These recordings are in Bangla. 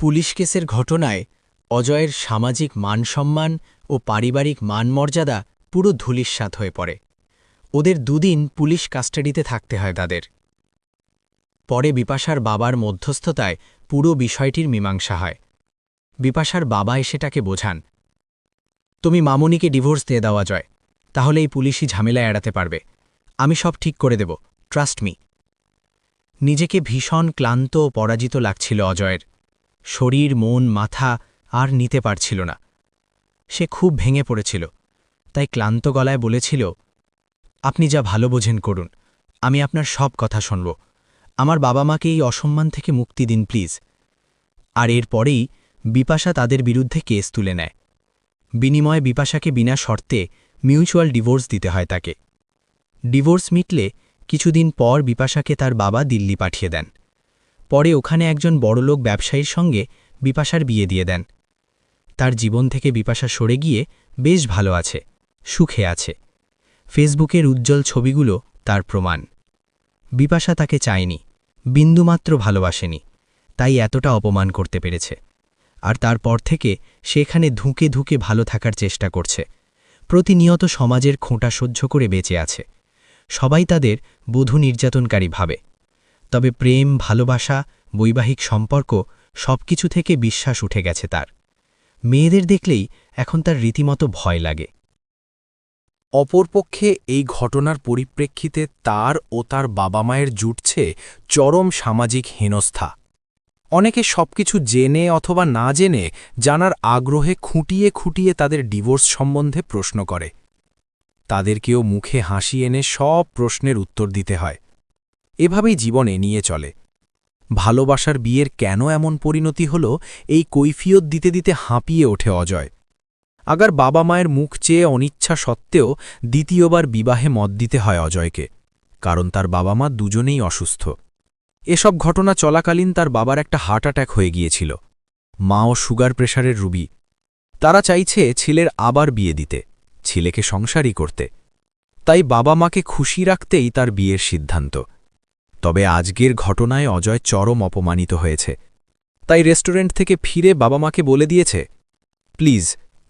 পুলিশ কেসের ঘটনায় অজয়ের সামাজিক মানসম্মান ও পারিবারিক মানমর্যাদা পুরো ধূলিস্যাৎ হয়ে পড়ে। ওদের দুদিন পুলিশ কাস্টাডিতে থাকতে হয় তাদের। পরে বিপাশার বাবার মধ্যস্থতায় পুরো বিষয়টির মীমাংসা হয়। বিপাশার বাবা এসে তাকে বোঝান, তুমি মামুনিকে ডিভোর্স দিয়ে দেওয়া যায়, তাহলে এই পুলিশি ঝামেলা এড়াতে পারবে। আমি সব ঠিক করে দেব, ট্রাস্ট মি। নিজেকে ভীষণ ক্লান্ত ও পরাজিত লাগছিল অজয়ের। শরীর, মন, মাথা আর নিতে পারছিল না। সে খুব ভেঙে পড়েছিল, তাই ক্লান্ত গলায় বলেছিল, আপনি যা ভালো বোঝেন করুন, আমি আপনার সব কথা শুনব। আমার বাবা মাকে এই অসম্মান থেকে মুক্তি দিন প্লিজ। আর এরপরেই বিপাশা তাদের বিরুদ্ধে কেস তুলে নেয়। বিনিময়ে বিপাশাকে বিনা শর্তে মিউচুয়াল ডিভোর্স দিতে হয় তাকে। ডিভোর্স মিটলে কিছুদিন পর বিপাশাকে তার বাবা দিল্লি পাঠিয়ে দেন। পরে ওখানে একজন বড়লোক ব্যবসায়ীর সঙ্গে বিপাশার বিয়ে দিয়ে দেন। তার জীবন থেকে বিপাশা সরে গিয়ে বেশ ভালো আছে, সুখে আছে। ফেসবুকের উজ্জ্বল ছবিগুলো তার প্রমাণ। বিপাশা তাকে চায়নি, বিন্দুমাত্র ভালোবাসেনি, তাই এতটা অপমান করতে পেরেছে। আর তারপর থেকে সে এখানে ধুঁকে ধুঁকে ভালো থাকার চেষ্টা করছে। প্রতিনিয়ত সমাজের খোঁটা সহ্য করে বেঁচে আছে। সবাই তাদের বধূ নির্যাতনকারী ভাবে। তবে প্রেম, ভালোবাসা, বৈবাহিক সম্পর্ক সবকিছু থেকে বিশ্বাস উঠে গেছে তার। মেয়েদের দেখলেই এখন তার রীতিমতো ভয় লাগে। অপরপক্ষে এই ঘটনার পরিপ্রেক্ষিতে তার ও তার বাবা মায়ের জুটছে চরম সামাজিক হেনস্থা। অনেকে সবকিছু জেনে অথবা না জেনে জানার আগ্রহে খুঁটিয়ে খুঁটিয়ে তাদের ডিভোর্স সম্বন্ধে প্রশ্ন করে। তাদেরকেও মুখে হাসি এনে সব প্রশ্নের উত্তর দিতে হয়। এভাবেই জীবনে নিয়ে চলে। ভালোবাসার বিয়ের কেন এমন পরিণতি হল, এই কৈফিয়ত দিতে দিতে হাঁপিয়ে ওঠে অজয়। আগার বাবা মায়ের মুখ চেয়ে অনিচ্ছা সত্ত্বেও দ্বিতীয়বার বিবাহে মত দিতে হয় অজয়কে, কারণ তার বাবা মা দুজনেই অসুস্থ। এসব ঘটনা চলাকালীন তার বাবার একটা হার্ট অ্যাটাক হয়ে গিয়েছিল। মাও সুগার প্রেশারের রোগী। তারা চাইছে ছেলের আবার বিয়ে দিতে, ছেলেকে সংসারই করতে। তাই বাবা মাকে খুশি রাখতেই তার বিয়ের সিদ্ধান্ত। তবে আজকের ঘটনায় অজয় চরম অপমানিত হয়েছে। তাই রেস্টুরেন্ট থেকে ফিরে বাবা মাকে বলে দিয়েছে, প্লিজ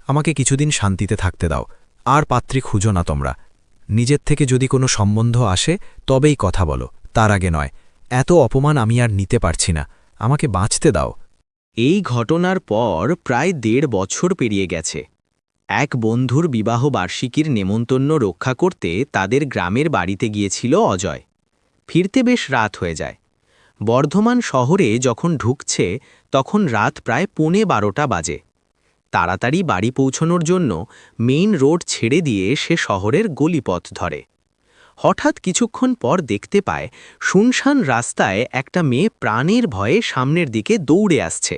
আমাকে কিছুদিন শান্তিতে থাকতে দাও, আর পাত্রী খুঁজো না তোমরা। নিজের থেকে যদি কোনো সম্বন্ধ আসে তবেই কথা বলো, তার আগে নয়। এত অপমান আমি আর নিতে পারছি না, আমাকে বাঁচতে দাও। এই ঘটনার পর প্রায় ১.৫ বছর পেরিয়ে গেছে। এক বন্ধুর বিবাহ বার্ষিকীর নেমন্তন্ন রক্ষা করতে তাদের গ্রামের বাড়িতে গিয়েছিল অজয়। ফিরতে বেশ রাত হয়ে যায়। বর্ধমান শহরে যখন ঢুকছে তখন রাত প্রায় ১:১২ বাজে। তাড়াতাড়ি বাড়ি পৌঁছনোর জন্য মেইন রোড ছেড়ে দিয়ে সে শহরের গলিপথ ধরে। হঠাৎ কিছুক্ষণ পর দেখতে পায় শুনশান রাস্তায় একটা মেয়ে প্রাণের ভয়ে সামনের দিকে দৌড়ে আসছে,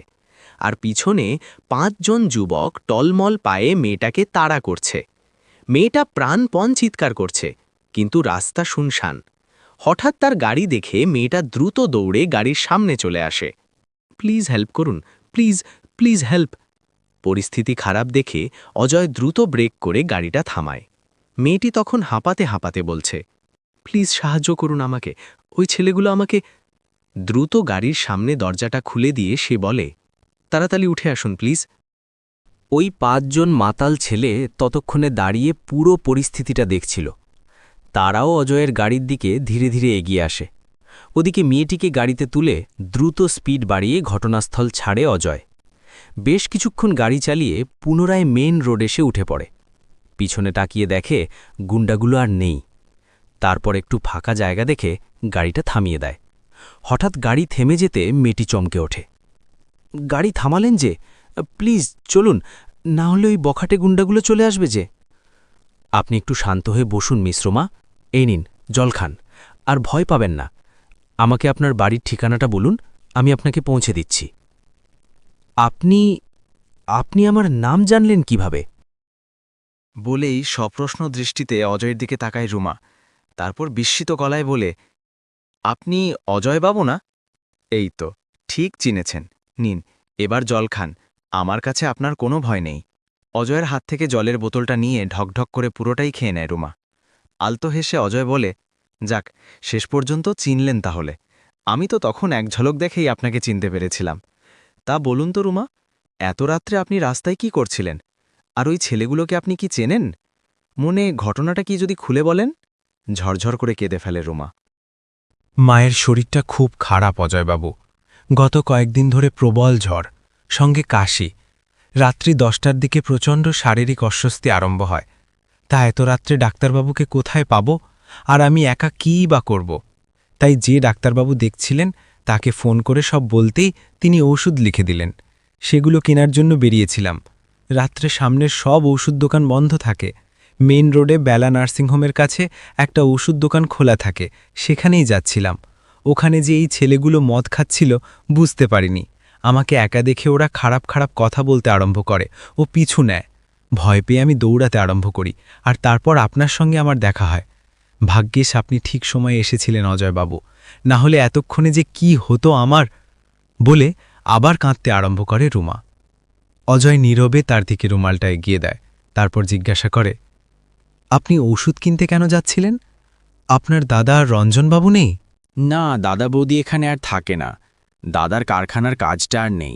আর পিছনে ৫ জন যুবক টলমল পায়ে মেয়েটাকে তাড়া করছে। মেয়েটা প্রাণপণ চিৎকার করছে, কিন্তু রাস্তা শুনশান। হঠাৎ তার গাড়ি দেখে মেয়েটা দ্রুত দৌড়ে গাড়ির সামনে চলে আসে। প্লিজ হেল্প করুন, প্লিজ প্লিজ হেল্প। পরিস্থিতি খারাপ দেখে অজয় দ্রুত ব্রেক করে গাড়িটা থামায়। মেয়েটি তখন হাঁপাতে হাঁপাতে বলছে, প্লিজ সাহায্য করুন আমাকে, ওই ছেলেগুলো আমাকে। দ্রুত গাড়ির সামনে দরজাটা খুলে দিয়ে সে বলে, তাড়াতাড়ি উঠে আসুন প্লিজ। ওই ৫ জন মাতাল ছেলে ততক্ষণে দাঁড়িয়ে পুরো পরিস্থিতিটা দেখছিল। তারাও অজয়ের গাড়ির দিকে ধীরে ধীরে এগিয়ে আসে। ওদিকে মেয়েটিকে গাড়িতে তুলে দ্রুত স্পিড বাড়িয়ে ঘটনাস্থল ছাড়ে অজয়। বেশ কিছুক্ষণ গাড়ি চালিয়ে পুনরায় মেইন রোড এসে উঠে পড়ে। পিছনে তাকিয়ে দেখে গুন্ডাগুলো আর নেই। তারপর একটু ফাঁকা জায়গা দেখে গাড়িটা থামিয়ে দেয়। হঠাৎ গাড়ি থেমে যেতে মেয়েটি চমকে ওঠে। গাড়ি থামালেন যে, প্লিজ চলুন, না হলে ওই বখাটে গুন্ডাগুলো চলে আসবে যে। আপনি একটু শান্ত হয়ে বসুন মিশ্রমা, এই নিন জল খান, আর ভয় পাবেন না। আমাকে আপনার বাড়ির ঠিকানাটা বলুন, আমি আপনাকে পৌঁছে দিচ্ছি। আপনি আপনি আমার নাম জানলেন কিভাবে? বলেই সপ্রশ্ন দৃষ্টিতে অজয়ের দিকে তাকায় রুমা। তারপর বিস্মিত গলায় বলে, আপনি অজয়বাবু না? এই তো, ঠিক চিনেছেন। নিন, এবার জল খান, আমার কাছে আপনার কোনো ভয় নেই। অজয়ের হাত থেকে জলের বোতলটা নিয়ে ঢকঢক করে পুরোটাই খেয়ে নেয় রুমা। আলতো হেসে অজয় বলে, যাক, শেষ পর্যন্ত চিনলেন তাহলে। আমি তো তখন এক ঝলক দেখেই আপনাকে চিনতে পেরেছিলাম। তা বলুন তো রুমা, এত রাত্রে আপনি রাস্তায় কি করছিলেন? আর ওই ছেলেগুলোকে আপনি কি চেনেন? মনে ঘটনাটা কি যদি খুলে বলেন? ঝরঝর করে কেঁদে ফেলে রুমা। মায়ের শরীরটা খুব খারাপ অজয়বাবু। গত কয়েকদিন ধরে প্রবল ঝড়, সঙ্গে কাশি। রাত্রি 10টার দিকে প্রচণ্ড শারীরিক অস্বস্তি আরম্ভ হয়। তা এত রাত্রে ডাক্তারবাবুকে কোথায় পাব, আর আমি একা কীই বা করব? তাই যে ডাক্তারবাবু দেখছিলেন তাকে ফোন করে সব বলতেই তিনি ঔষধ লিখে দিলেন। সেগুলো কেনার জন্য বেরিয়েছিলাম। রাত্রে সামনের সব ওষুধ দোকান বন্ধ থাকে। মেইন রোডে বেলা নার্সিংহোমের কাছে একটা ওষুধ দোকান খোলা থাকে, সেখানেই যাচ্ছিলাম। ওখানে যে এই ছেলেগুলো মদ খাচ্ছিল বুঝতে পারিনি। আমাকে একা দেখে ওরা খারাপ খারাপ কথা বলতে আরম্ভ করে ও পিছু নেয়। ভয় পেয়ে আমি দৌড়াতে আরম্ভ করি, আর তারপর আপনার সঙ্গে আমার দেখা হয়। ভাগ্যিস আপনি ঠিক সময়ে এসেছিলেন অজয়বাবু, না হলে এতক্ষণে যে কি হতো আমার। বলে আবার কাঁদতে আরম্ভ করে রুমা। অজয় নীরবে তার দিকে রুমালটা এগিয়ে দেয়, তারপর জিজ্ঞাসা করে, আপনি ওষুধ কিনতে কেন যাচ্ছিলেন? আপনার দাদা আর রঞ্জনবাবু নেই? না, দাদা বৌদি এখানে আর থাকে না। দাদার কারখানার কাজটা আর নেই,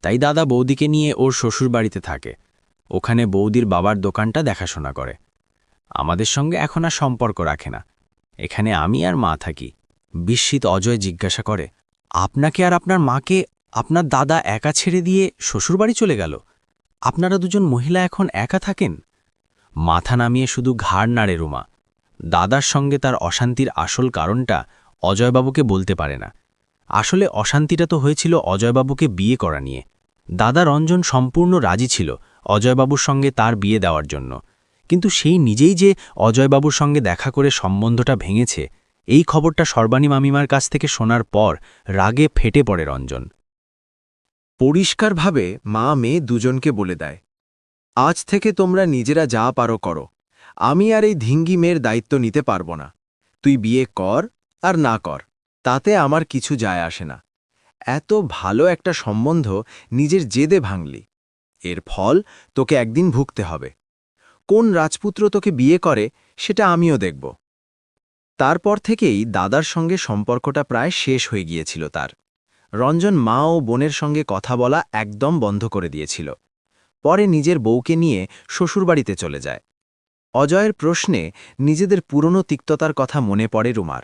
তাই দাদা বৌদিকে নিয়ে ওর শ্বশুর বাড়িতে থাকে। ওখানে বৌদির বাবার দোকানটা দেখাশোনা করে। আমাদের সঙ্গে এখন আর সম্পর্ক রাখে না। এখানে আমি আর মা থাকি। বিস্মিত অজয় জিজ্ঞাসা করে, আপনাকে আর আপনার মাকে আপনার দাদা একা ছেড়ে দিয়ে শ্বশুরবাড়ি চলে গেল? আপনারা দুজন মহিলা এখন একা থাকেন? মাথা নামিয়ে শুধু ঘাড় নাড়ে রুমা। দাদার সঙ্গে তার অশান্তির আসল কারণটা অজয়বাবুকে বলতে পারে না। আসলে অশান্তিটা তো হয়েছিল অজয়বাবুকে বিয়ে করা নিয়ে। দাদা রঞ্জন সম্পূর্ণ রাজি ছিল অজয়বাবুর সঙ্গে তার বিয়ে দেওয়ার জন্য, কিন্তু সেই নিজেই যে অজয়বাবুর সঙ্গে দেখা করে সম্বন্ধটা ভেঙেছে, এই খবরটা সর্বাণী মামিমার কাছ থেকে শোনার পর রাগে ফেটে পড়ে রঞ্জন। পরিষ্কারভাবে মা মেয়ে দুজনকে বলে দেয়, আজ থেকে তোমরা নিজেরা যা পারো করো, আমি আর এই ধিঙ্গি মেয়ের দায়িত্ব নিতে পারব না। তুই বিয়ে কর আর না কর, তাতে আমার কিছু যায় আসে না। এত ভালো একটা সম্বন্ধ নিজের জেদে ভাঙলি, এর ফল তোকে একদিন ভুগতে হবে। কোন রাজপুত্র তোকে বিয়ে করে সেটা আমিও দেখব। তারপর থেকেই দাদার সঙ্গে সম্পর্কটা প্রায় শেষ হয়ে গিয়েছিল তার। রঞ্জন মা ও বোনের সঙ্গে কথা বলা একদম বন্ধ করে দিয়েছিল। পরে নিজের বউকে নিয়ে শ্বশুরবাড়িতে চলে যায়। অজয়ের প্রশ্নে নিজেদের পুরনো তিক্ততার কথা মনে পড়ে রুমার।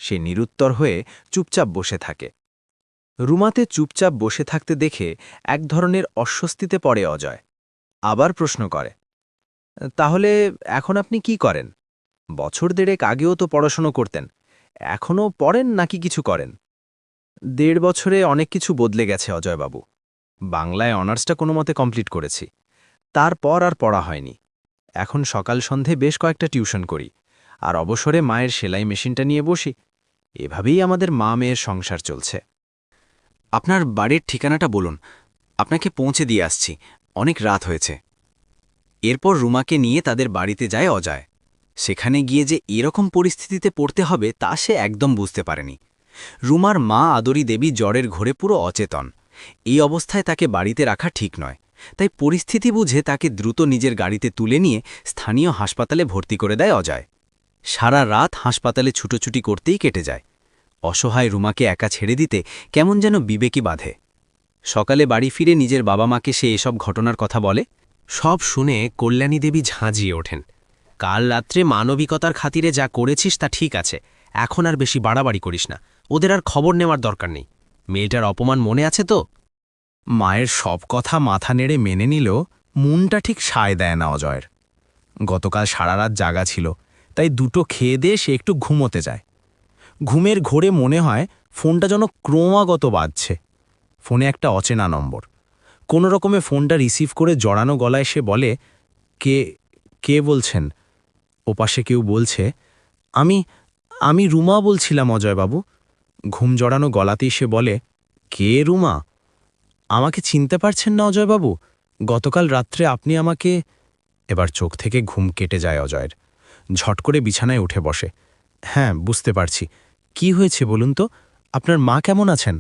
সে নিরুত্তর হয়ে চুপচাপ বসে থাকে। রুমাতে চুপচাপ বসে থাকতে দেখে এক ধরনের অস্বস্তিতে পড়ে অজয়। আবার প্রশ্ন করে, তাহলে এখন আপনি কি করেন? বছর দেড়েক আগেও তো পড়াশোনা করতেন, এখনও পড়েন নাকি কিছু করেন? 1.5 বছরে অনেক কিছু বদলে গেছে অজয়বাবু। বাংলায় অনার্সটা কোনো মতে কমপ্লিট করেছি, তারপর আর পড়া হয়নি। এখন সকাল সন্ধে বেশ কয়েকটা টিউশন করি, আর অবসরে মায়ের সেলাই মেশিনটা নিয়ে বসি। এভাবেই আমাদের মা মেয়ের সংসার চলছে। আপনার বাড়ির ঠিকানাটা বলুন, আপনাকে পৌঁছে দিয়ে আসছি, অনেক রাত হয়েছে। এরপর রুমাকে নিয়ে তাদের বাড়িতে যায় অজয়। সেখানে গিয়ে যে এরকম পরিস্থিতিতে পড়তে হবে তা সে একদম বুঝতে পারেনি। রুমার মা আদরি দেবী জ্বরের ঘোরে পুরো অচেতন। এই অবস্থায় তাকে বাড়িতে রাখা ঠিক নয়, তাই পরিস্থিতি বুঝে তাকে দ্রুত নিজের গাড়িতে তুলে নিয়ে স্থানীয় হাসপাতালে ভর্তি করে দেয় অজয়। সারা রাত হাসপাতালে ছুটোছুটি করতেই কেটে যায়। অসহায় রুমাকে একা ছেড়ে দিতে কেমন যেন বিবেকই বাধে। সকালে বাড়ি ফিরে নিজের বাবা মাকে সে এসব ঘটনার কথা বলে। সব শুনে কল্যাণী দেবী ঝাঁঝিয়ে ওঠেন। কাল রাত্রে মানবিকতার খাতিরে যা করেছিস তা ঠিক আছে, এখন আর বেশি বাড়াবাড়ি করিস না। ওদের আর খবর নেওয়ার দরকার নেই। মেয়েটার অপমান মনে আছে তো? মায়ের সব কথা মাথা নেড়ে মেনে নিল, মনটা ঠিক সায় দেয় না অজয়ের। গতকাল সারা রাত জাগা ছিল, তাই দুটো খেয়ে দিয়ে সে একটু ঘুমোতে যায়। ঘুমের ঘোরে মনে হয় ফোনটা যেন ক্রমাগত বাজছে। ফোনে একটা অচেনা নম্বর। কোনো রকমে ফোনটা রিসিভ করে জড়ানো গলায় সে বলে, কে কে বলছেন? ওপাশে কেউ বলছে, আমি রুমা বলছিলাম অজয়বাবু। ঘুম জড়ানো গলাতেই সে বলে, কে রুমা? আমাকে চিনতে পারছেন না অজয়বাবু? গতকাল রাত্রে আপনি আমাকে। এবার চোখ থেকে ঘুম কেটে যায় অজয়ের। ঝট করে বিছানায় উঠে বসে। হ্যাঁ, বুঝতে পারছি। কি হয়েছে বলুন তো? আপনার মা কেমন আছেন?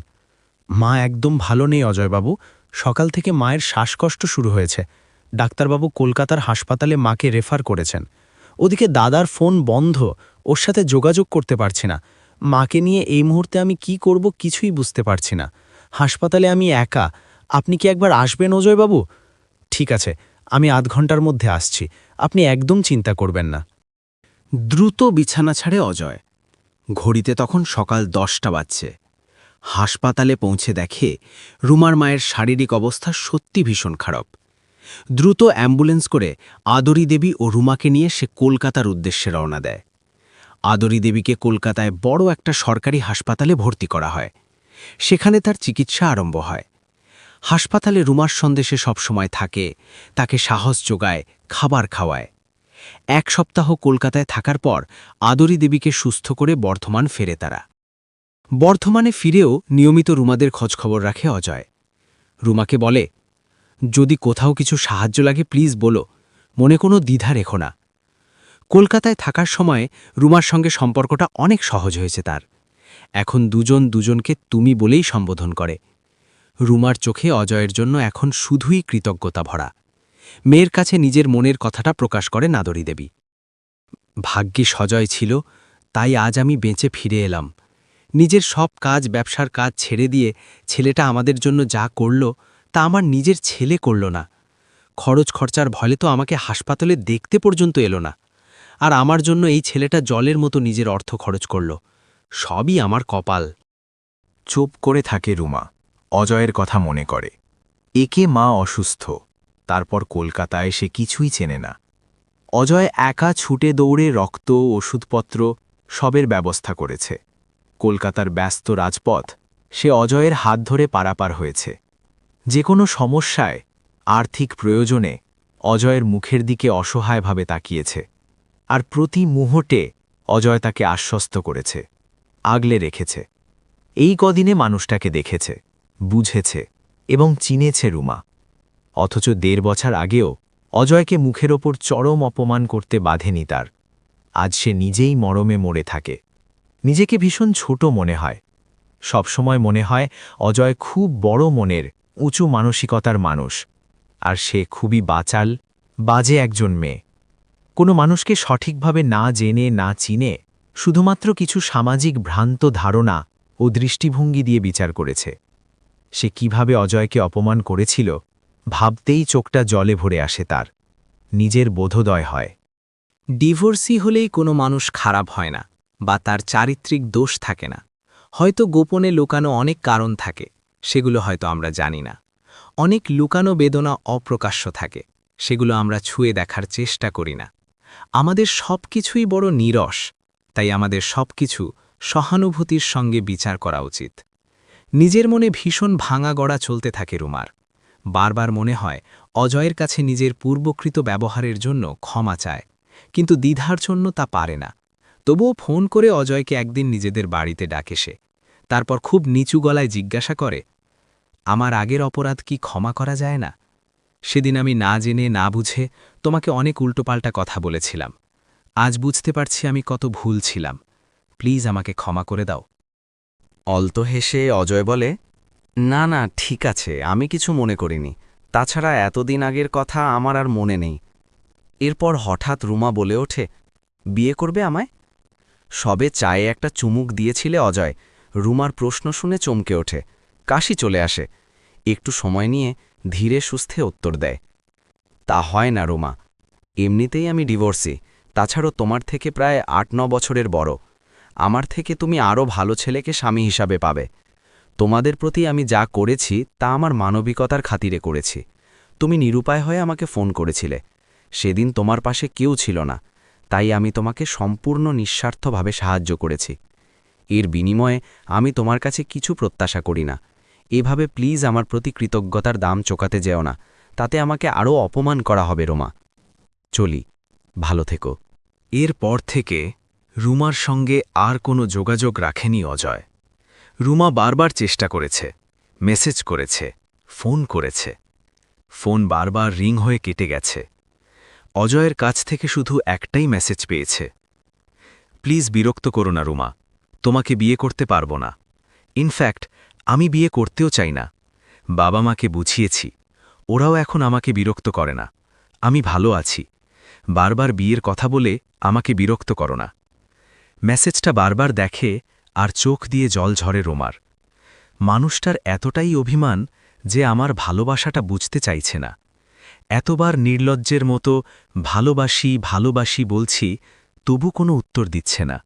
মা একদম ভালো নেই অজয়বাবু। সকাল থেকে মায়ের শ্বাসকষ্ট শুরু হয়েছে। ডাক্তারবাবু কলকাতার হাসপাতালে মাকে রেফার করেছেন। ওদিকে দাদার ফোন বন্ধ, ওর সাথে যোগাযোগ করতে পারছি না। মাকে নিয়ে এই মুহূর্তে আমি কি করব কিছুই বুঝতে পারছি না। হাসপাতালে আমি একা, আপনি কি একবার আসবেন অজয়বাবু? ঠিক আছে, আমি আধ ঘন্টার মধ্যে আসছি, আপনি একদম চিন্তা করবেন না। দ্রুত বিছানা ছাড়ে অজয়। ঘড়িতে তখন সকাল 10টা বাজছে। হাসপাতালে পৌঁছে দেখে রুমার মায়ের শারীরিক অবস্থা সত্যি ভীষণ খারাপ। দ্রুত অ্যাম্বুলেন্স করে আদরি দেবী ও রুমাকে নিয়ে সে কলকাতার উদ্দেশ্যে রওনা দেয়। আদরি দেবীকে কলকাতায় বড় একটা সরকারি হাসপাতালে ভর্তি করা হয়। সেখানে তার চিকিৎসা আরম্ভ হয়। হাসপাতালে রুমার সন্দেশে সবসময় থাকে, তাকে সাহস যোগায়, খাবার খাওয়ায়। 1 সপ্তাহ কলকাতায় থাকার পর আদরি দেবীকে সুস্থ করে বর্ধমান ফেরে তারা। বর্ধমানে ফিরেও নিয়মিত রুমাদের খোঁজখবর রাখে অজয়। রুমাকে বলে, যদি কোথাও কিছু সাহায্য লাগে প্লিজ বলো, মনে কোনো দ্বিধা রেখো না। কলকাতায় থাকার সময় রুমার সঙ্গে সম্পর্কটা অনেক সহজ হয়েছে তার। এখন দুজন দুজনকে তুমি বলেই সম্বোধন করে। রুমার চোখে অজয়ের জন্য এখন শুধুই কৃতজ্ঞতা ভরা। মেয়ের কাছে নিজের মনের কথাটা প্রকাশ করে নাদরী দেবী। ভাগ্যিস অজয় ছিল, তাই আজ আমি বেঁচে ফিরে এলাম। নিজের সব কাজ, ব্যবসার কাজ ছেড়ে দিয়ে ছেলেটা আমাদের জন্য যা করল তা আমার নিজের ছেলে করল না। খরচ খরচার ভয়ে তো আমাকে হাসপাতালে দেখতে পর্যন্ত এলো না। আর আমার জন্য এই ছেলেটা জলের মতো নিজের অর্থ খরচ করল। সবই আমার কপাল। চুপ করে থাকে রুমা, অজয়ের কথা মনে করে। একে মা অসুস্থ, তারপর কলকাতায় সে কিছুই চেনে না। অজয় একা ছুটে দৌড়ে রক্ত, ওষুধপত্র সবের ব্যবস্থা করেছে। কলকাতার ব্যস্ত রাজপথ সে অজয়ের হাত ধরে পারাপার হয়েছে। যে কোনো সমস্যায়, আর্থিক প্রয়োজনে অজয়ের মুখের দিকে অসহায়ভাবে তাকিয়েছে। আর প্রতি মুহূর্তে অজয় তাকে আশ্বস্ত করেছে, আগলে রেখেছে। এই কদিনে মানুষটাকে দেখেছে, বুঝেছে এবং চিনেছে রুমা। অথচ 1.5 বছর আগেও অজয়কে মুখের ওপর চরম অপমান করতে বাধেনি তার। আজ সে নিজেই মরমে মরে থাকে। নিজেকে ভীষণ ছোট মনে হয়। সবসময় মনে হয় অজয় খুব বড় মনের, উঁচু মানসিকতার মানুষ। আর সে খুবই বাচাল, বাজে একজন মেয়ে। কোনো মানুষকে সঠিকভাবে না জেনে, না চিনে, শুধুমাত্র কিছু সামাজিক ভ্রান্ত ধারণা ও দৃষ্টিভঙ্গি দিয়ে বিচার করেছে। সে কিভাবে অজয়কে অপমান করেছিল, ভাবতেই চোখটা জলে ভরে আসে তার। নিজের বোধোদয় হয়। ডিভোর্সি হলেই কোনো মানুষ খারাপ হয় না, বা তার চারিত্রিক দোষ থাকে না। হয়তো গোপনে লুকানো অনেক কারণ থাকে, সেগুলো হয়তো আমরা জানি না। অনেক লুকানো বেদনা অপ্রকাশ্য থাকে, সেগুলো আমরা ছুঁয়ে দেখার চেষ্টা করি না। আমাদের সব কিছুই বড় নীরস, তাই আমাদের সবকিছু সহানুভূতির সঙ্গে বিচার করা উচিত। নিজের মনে ভীষণ ভাঙা গড়া চলতে থাকে রুমার। বারবার মনে হয় অজয়ের কাছে নিজের পূর্বকৃত ব্যবহারের জন্য ক্ষমা চায়, কিন্তু দ্বিধার জন্য তা পারে না। তবুও ফোন করে অজয়কে একদিন নিজেদের বাড়িতে ডাকে সে। তারপর খুব নিচু গলায় জিজ্ঞাসা করে, আমার আগের অপরাধ কি ক্ষমা করা যায় না? সেদিন আমি না জেনে না বুঝে তোমাকে অনেক উল্টোপাল্টা কথা বলেছিলাম। আজ বুঝতে পারছি আমি কত ভুল ছিলাম। প্লিজ আমাকে ক্ষমা করে দাও। অলতো হেসে অজয় বলে, না না ঠিক আছে, আমি কিছু মনে করিনি। তাছাড়া এতদিন আগের কথা আমার আর মনে নেই। এরপর হঠাৎ রুমা বলে ওঠে, বিয়ে করবে আমায়? সবে চায়ে একটা চুমুক দিয়েছিলে অজয়। রুমার প্রশ্ন শুনে চমকে ওঠে, কাশি চলে আসে। একটু সময় নিয়ে ধীরে সুস্থে উত্তর দেয়, তা হয় না রুমা। এমনিতেই আমি ডিভোর্সি, তাছাড়া তোমার থেকে প্রায় 8-9 বছরের বড়। আমার থেকে তুমি আরও ভালো ছেলেকে স্বামী হিসাবে পাবে। তোমাদের প্রতি আমি যা করেছি তা আমার মানবিকতার খাতিরে করেছি। তুমি নিরুপায় হয়ে আমাকে ফোন করেছিলে। সেদিন তোমার পাশে কেউ ছিল না, তাই আমি তোমাকে সম্পূর্ণ নিঃস্বার্থভাবে সাহায্য করেছি। এর বিনিময়ে আমি তোমার কাছে কিছু প্রত্যাশা করি না। এভাবে প্লিজ আমার প্রতি কৃতজ্ঞতার দাম চোকাতে যেও না, তাতে আমাকে আরও অপমান করা হবে রোমা। চলি, ভালো থেকো। এরপর থেকে রুমার সঙ্গে আর কোনো যোগাযোগ রাখেনি অজয়। রুমা বারবার চেষ্টা করেছে, মেসেজ করেছে, ফোন করেছে। ফোন বারবার রিং হয়ে কেটে গেছে। অজয়ের কাছ থেকে শুধু একটাই মেসেজ পেয়েছে, প্লিজ বিরক্ত করো না রুমা, তোমাকে বিয়ে করতে পারবো না। ইনফ্যাক্ট আমি বিয়ে করতেও চাই না। বাবা মাকে বুঝিয়েছি, ওরাও এখন আমাকে বিরক্ত করে না। আমি ভালো আছি। বারবার বিয়ের কথা বলে আমাকে বিরক্ত করো না। মেসেজটা বারবার দেখে আর চোখ দিয়ে জল ঝরে রোমার। মানুষটার এতটাই অভিমান যে আমার ভালোবাসাটা বুঝতে চাইছে না। এতবার নির্লজ্জের মতো ভালোবাসি ভালোবাসি বলছি, তবু কোনো উত্তর দিচ্ছে না।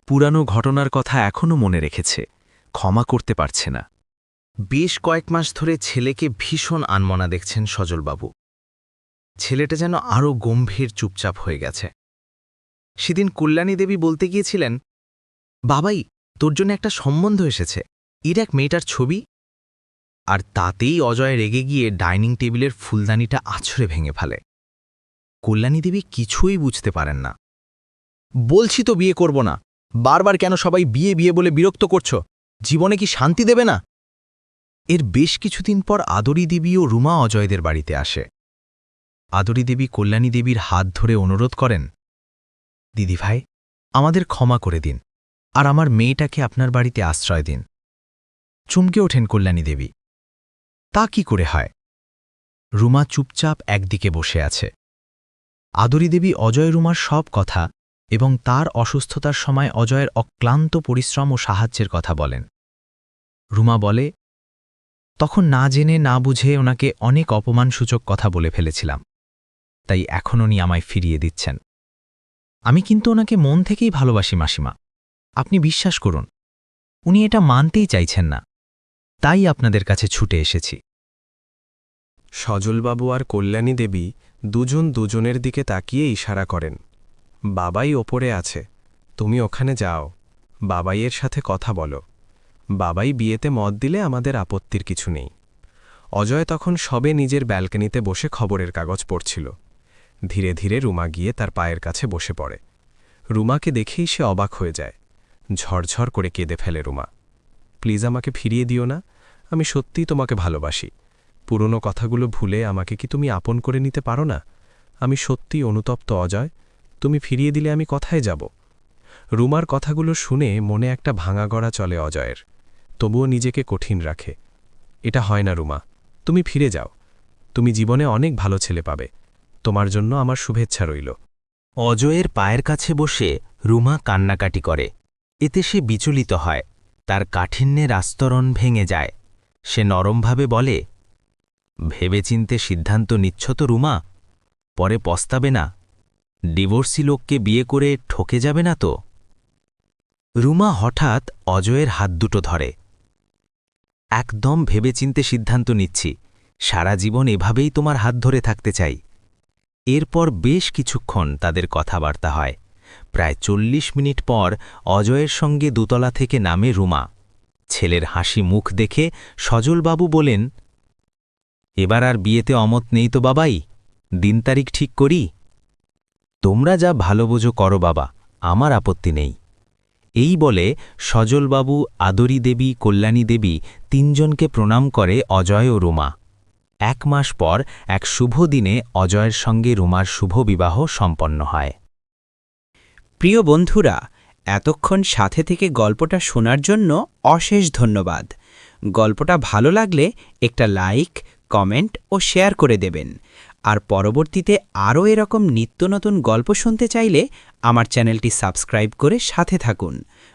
পুরানো ঘটনার কথা এখনও মনে রেখেছে, ক্ষমা করতে পারছে না। বেশ কয়েক মাস ধরে ছেলেকে ভীষণ আনমনা দেখছেন সজলবাবু। ছেলেটা যেন আরও গম্ভীর চুপচাপ হয়ে গেছে। সেদিন কল্যাণী দেবী বলতে গিয়েছিলেন, বাবাই, তোর জন্য একটা সম্বন্ধ এসেছে, এর এক মেয়েটার ছবি। আর তাতেই অজয় রেগে গিয়ে ডাইনিং টেবিলের ফুলদানিটা আছড়ে ভেঙে ফেলে। কল্যাণী দেবী কিছুই বুঝতে পারেন না। বলছি তো বিয়ে করব না, বারবার কেন সবাই বিয়ে বিয়ে বলে বিরক্ত করছ? জীবনে কি শান্তি দেবে না? এর বেশ কিছুদিন পর আদরি দেবী ও রুমা অজয়দের বাড়িতে আসে। আদরি দেবী কল্যাণী দেবীর হাত ধরে অনুরোধ করেন, দিদিভাই, আমাদের ক্ষমা করে দিন, আর আমার মেয়েটাকে আপনার বাড়িতে আশ্রয় দিন। চমকে ওঠেন কল্যাণী দেবী। তা কি করে হয়? রুমা চুপচাপ একদিকে বসে আছে। আদরি দেবী অজয় রুমার সব কথা এবং তার অসুস্থতার সময় অজয়ের অক্লান্ত পরিশ্রম ও সাহায্যের কথা বলেন। রুমা বলে, তখন না জেনে না বুঝে ওনাকে অনেক অপমানসূচক কথা বলে ফেলেছিলাম, তাই এখন উনি আমায় ফিরিয়ে দিচ্ছেন। আমি কিন্তু ওনাকে মন থেকেই ভালোবাসি মাসিমা, আপনি বিশ্বাস করুন। উনি এটা মানতেই চাইছেন না, তাই আপনাদের কাছে ছুটে এসেছি। সজলবাবু আর কল্যাণী দেবী দুজন দুজনের দিকে তাকিয়ে ইশারা করেন। বাবাই ওপরে আছে, তুমি ওখানে যাও, বাবাইয়ের সাথে কথা বলো। বাবাই বিয়েতে মত দিলে আমাদের আপত্তির কিছু নেই। অজয় তখন সবে নিজের ব্যালকনিতে বসে খবরের কাগজ পড়ছিল। ধীরে ধীরে রুমা গিয়ে তার পায়ের কাছে বসে পড়ে। রুমাকে দেখেই সে অবাক হয়ে যায়। ঝরঝর করে কেঁদে ফেলে রুমা। প্লিজ আমাকে ফিরিয়ে দিও না, আমি সত্যিই তোমাকে ভালোবাসি। পুরনো কথাগুলো ভুলে আমাকে কি তুমি আপন করে নিতে পারো না? আমি সত্যিই অনুতপ্ত অজয়, তুমি ফিরিয়ে দিলে আমি কোথায় যাব? রুমার কথাগুলো শুনে মনে একটা ভাঙা গড়া চলে অজয়ের, তবুও নিজেকে কঠিন রাখে। এটা হয় না রুমা, তুমি ফিরে যাও। তুমি জীবনে অনেক ভালো ছেলে পাবে, তোমার জন্য আমার শুভেচ্ছা রইল। অজয়ের পায়ের কাছে বসে রুমা কান্নাকাটি করে। এতে সে বিচলিত হয়, তার কাঠিন্যের আস্তরণ ভেঙে যায়। সে নরমভাবে বলে, ভেবেচিন্তে সিদ্ধান্ত নিচ্ছ তো রুমা? পরে পস্তাবে না? ডিভোর্সি লোককে বিয়ে করে ঠকে যাবে না তো? রুমা হঠাৎ অজয়ের হাত দুটো ধরে। একদম ভেবেচিন্তে সিদ্ধান্ত নিচ্ছি, সারা জীবন এভাবেই তোমার হাত ধরে থাকতে চাই। এরপর বেশ কিছুক্ষণ তাদের কথাবার্তা হয়। প্রায় ৪০ মিনিট পর অজয়ের সঙ্গে দোতলা থেকে নামে রুমা। ছেলের হাসি মুখ দেখে সজলবাবু বলেন, এবার আর বিয়েতে অমত নেই তো বাবাই? দিন তারিখ ঠিক করি? তোমরা যা ভালো বোঝো করো বাবা, আমার আপত্তি নেই। এই বলে সজলবাবু, আদরি দেবী, কল্যাণী দেবী তিনজনকে প্রণাম করে অজয় ও রুমা। ১ মাস পর এক শুভ দিনে অজয়ের সঙ্গে রুমার শুভ বিবাহ সম্পন্ন হয়। প্রিয় বন্ধুরা, এতক্ষণ সাথে থেকে গল্পটা শোনার জন্য অশেষ ধন্যবাদ। গল্পটা ভালো লাগলে একটা লাইক, কমেন্ট ও শেয়ার করে দেবেন। আর পরবর্তীতে আরও এরকম নিত্য নতুন গল্প শুনতে চাইলে আমার চ্যানেলটি সাবস্ক্রাইব করে সাথে থাকুন।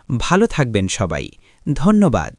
ভালো থাকবেন সবাই, ধন্যবাদ।